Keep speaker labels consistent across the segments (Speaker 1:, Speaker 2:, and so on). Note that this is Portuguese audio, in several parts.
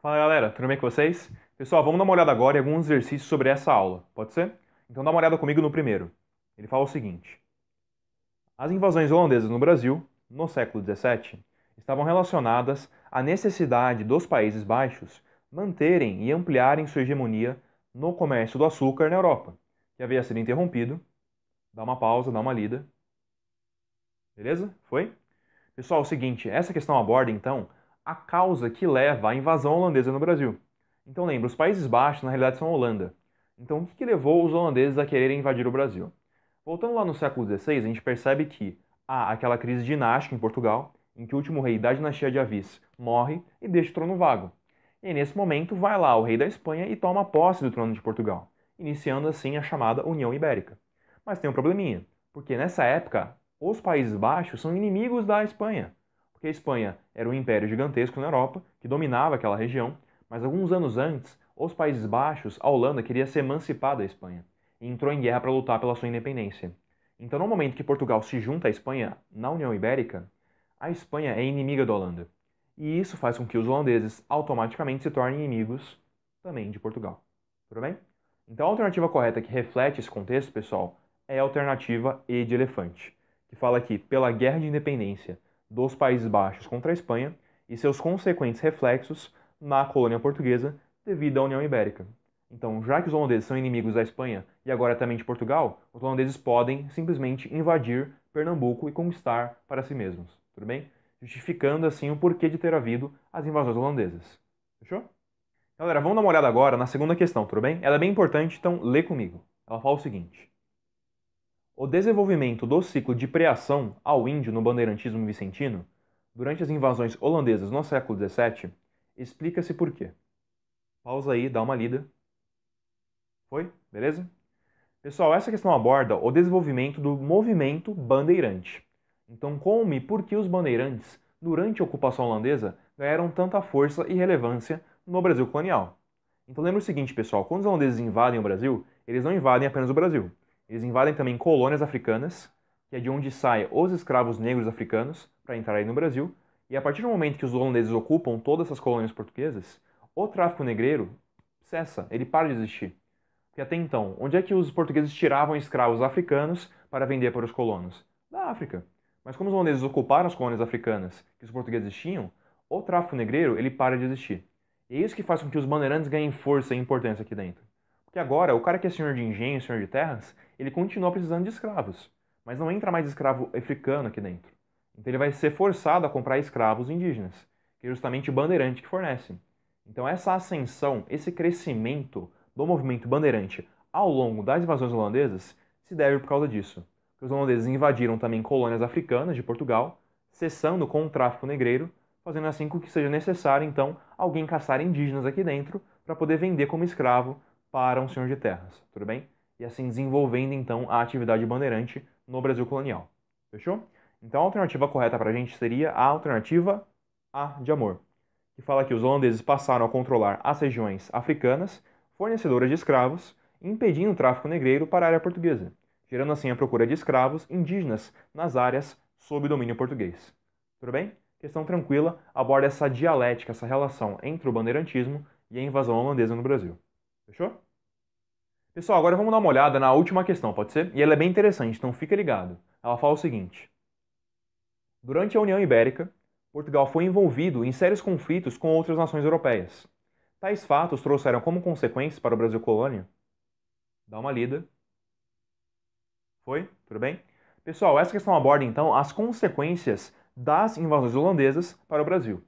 Speaker 1: Fala galera, tudo bem com vocês? Pessoal, vamos dar uma olhada agora em alguns exercícios sobre essa aula, pode ser? Então dá uma olhada comigo no primeiro. Ele fala o seguinte: as invasões holandesas no Brasil, no século XVII, estavam relacionadas à necessidade dos Países Baixos manterem e ampliarem sua hegemonia no comércio do açúcar na Europa, que havia sido interrompido. Dá uma pausa, dá uma lida. Beleza? Foi? Pessoal, é o seguinte, essa questão aborda, então, a causa que leva à invasão holandesa no Brasil. Então lembra, os Países Baixos na realidade são a Holanda. Então o que levou os holandeses a quererem invadir o Brasil? Voltando lá no século XVI, a gente percebe que há aquela crise dinástica em Portugal, em que o último rei da dinastia de Avis morre e deixa o trono vago. E nesse momento vai lá o rei da Espanha e toma posse do trono de Portugal, iniciando assim a chamada União Ibérica. Mas tem um probleminha, porque nessa época os Países Baixos são inimigos da Espanha, porque a Espanha era um império gigantesco na Europa, que dominava aquela região, mas alguns anos antes, os Países Baixos, a Holanda queria se emancipar da Espanha e entrou em guerra para lutar pela sua independência. Então, no momento que Portugal se junta à Espanha na União Ibérica, a Espanha é inimiga da Holanda. E isso faz com que os holandeses automaticamente se tornem inimigos também de Portugal. Tudo bem? Então, a alternativa correta que reflete esse contexto, pessoal, é a alternativa E de elefante, que fala aqui pela guerra de independência dos Países Baixos contra a Espanha e seus consequentes reflexos na colônia portuguesa devido à União Ibérica. Então, já que os holandeses são inimigos da Espanha e agora também de Portugal, os holandeses podem simplesmente invadir Pernambuco e conquistar para si mesmos, tudo bem? Justificando assim o porquê de ter havido as invasões holandesas. Fechou? Galera, vamos dar uma olhada agora na segunda questão, tudo bem? Ela é bem importante, então lê comigo. Ela fala o seguinte: o desenvolvimento do ciclo de preação ao índio no bandeirantismo vicentino, durante as invasões holandesas no século XVII, explica-se por quê. Pausa aí, dá uma lida. Foi? Beleza? Pessoal, essa questão aborda o desenvolvimento do movimento bandeirante. Então, como e por que os bandeirantes, durante a ocupação holandesa, ganharam tanta força e relevância no Brasil colonial? Então, lembra o seguinte, pessoal: quando os holandeses invadem o Brasil, eles não invadem apenas o Brasil. Eles invadem também colônias africanas, que é de onde saem os escravos negros africanos para entrarem no Brasil. E a partir do momento que os holandeses ocupam todas essas colônias portuguesas, o tráfico negreiro cessa, ele para de existir. Porque até então, onde é que os portugueses tiravam escravos africanos para vender para os colonos? Da África. Mas como os holandeses ocuparam as colônias africanas que os portugueses tinham, o tráfico negreiro ele para de existir. E é isso que faz com que os bandeirantes ganhem força e importância aqui dentro. Porque agora, o cara que é senhor de engenho, senhor de terras, ele continua precisando de escravos. Mas não entra mais escravo africano aqui dentro. Então ele vai ser forçado a comprar escravos indígenas, que é justamente o bandeirante que fornece. Então essa ascensão, esse crescimento do movimento bandeirante ao longo das invasões holandesas se deve por causa disso. Porque os holandeses invadiram também colônias africanas de Portugal, cessando com o tráfico negreiro, fazendo assim com que seja necessário, então, alguém caçar indígenas aqui dentro para poder vender como escravo para um senhor de terras, tudo bem? E assim desenvolvendo, então, a atividade bandeirante no Brasil colonial. Fechou? Então a alternativa correta para a gente seria a alternativa A de amor, que fala que os holandeses passaram a controlar as regiões africanas, fornecedoras de escravos, impedindo o tráfico negreiro para a área portuguesa, gerando assim a procura de escravos indígenas nas áreas sob domínio português. Tudo bem? Questão tranquila, aborda essa dialética, essa relação entre o bandeirantismo e a invasão holandesa no Brasil. Fechou? Pessoal, agora vamos dar uma olhada na última questão, pode ser? E ela é bem interessante, então fica ligado. Ela fala o seguinte: durante a União Ibérica, Portugal foi envolvido em sérios conflitos com outras nações europeias. Tais fatos trouxeram como consequências para o Brasil colônia? Dá uma lida. Foi? Tudo bem? Pessoal, essa questão aborda então as consequências das invasões holandesas para o Brasil.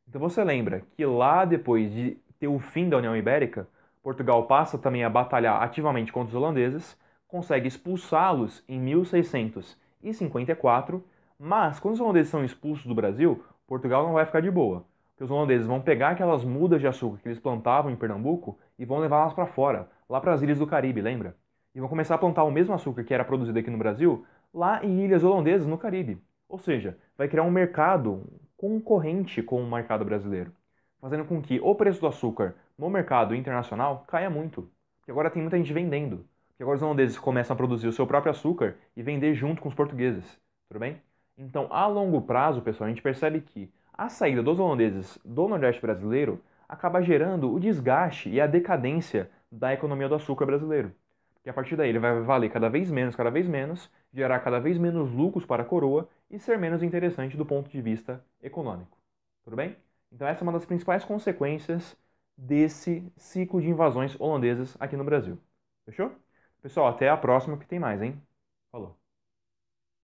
Speaker 1: Então você lembra que lá depois de ter o fim da União Ibérica, Portugal passa também a batalhar ativamente contra os holandeses, consegue expulsá-los em 1654, mas quando os holandeses são expulsos do Brasil, Portugal não vai ficar de boa, porque os holandeses vão pegar aquelas mudas de açúcar que eles plantavam em Pernambuco e vão levá-las para fora, lá para as ilhas do Caribe, lembra? E vão começar a plantar o mesmo açúcar que era produzido aqui no Brasil, lá em ilhas holandesas no Caribe. Ou seja, vai criar um mercado concorrente com o mercado brasileiro, fazendo com que o preço do açúcar no mercado internacional caia muito. Porque agora tem muita gente vendendo. Porque agora os holandeses começam a produzir o seu próprio açúcar e vender junto com os portugueses. Tudo bem? Então, a longo prazo, pessoal, a gente percebe que a saída dos holandeses do Nordeste brasileiro acaba gerando o desgaste e a decadência da economia do açúcar brasileiro. Porque a partir daí ele vai valer cada vez menos, gerar cada vez menos lucros para a coroa e ser menos interessante do ponto de vista econômico. Tudo bem? Então essa é uma das principais consequências desse ciclo de invasões holandesas aqui no Brasil. Fechou? Pessoal, até a próxima que tem mais, hein? Falou!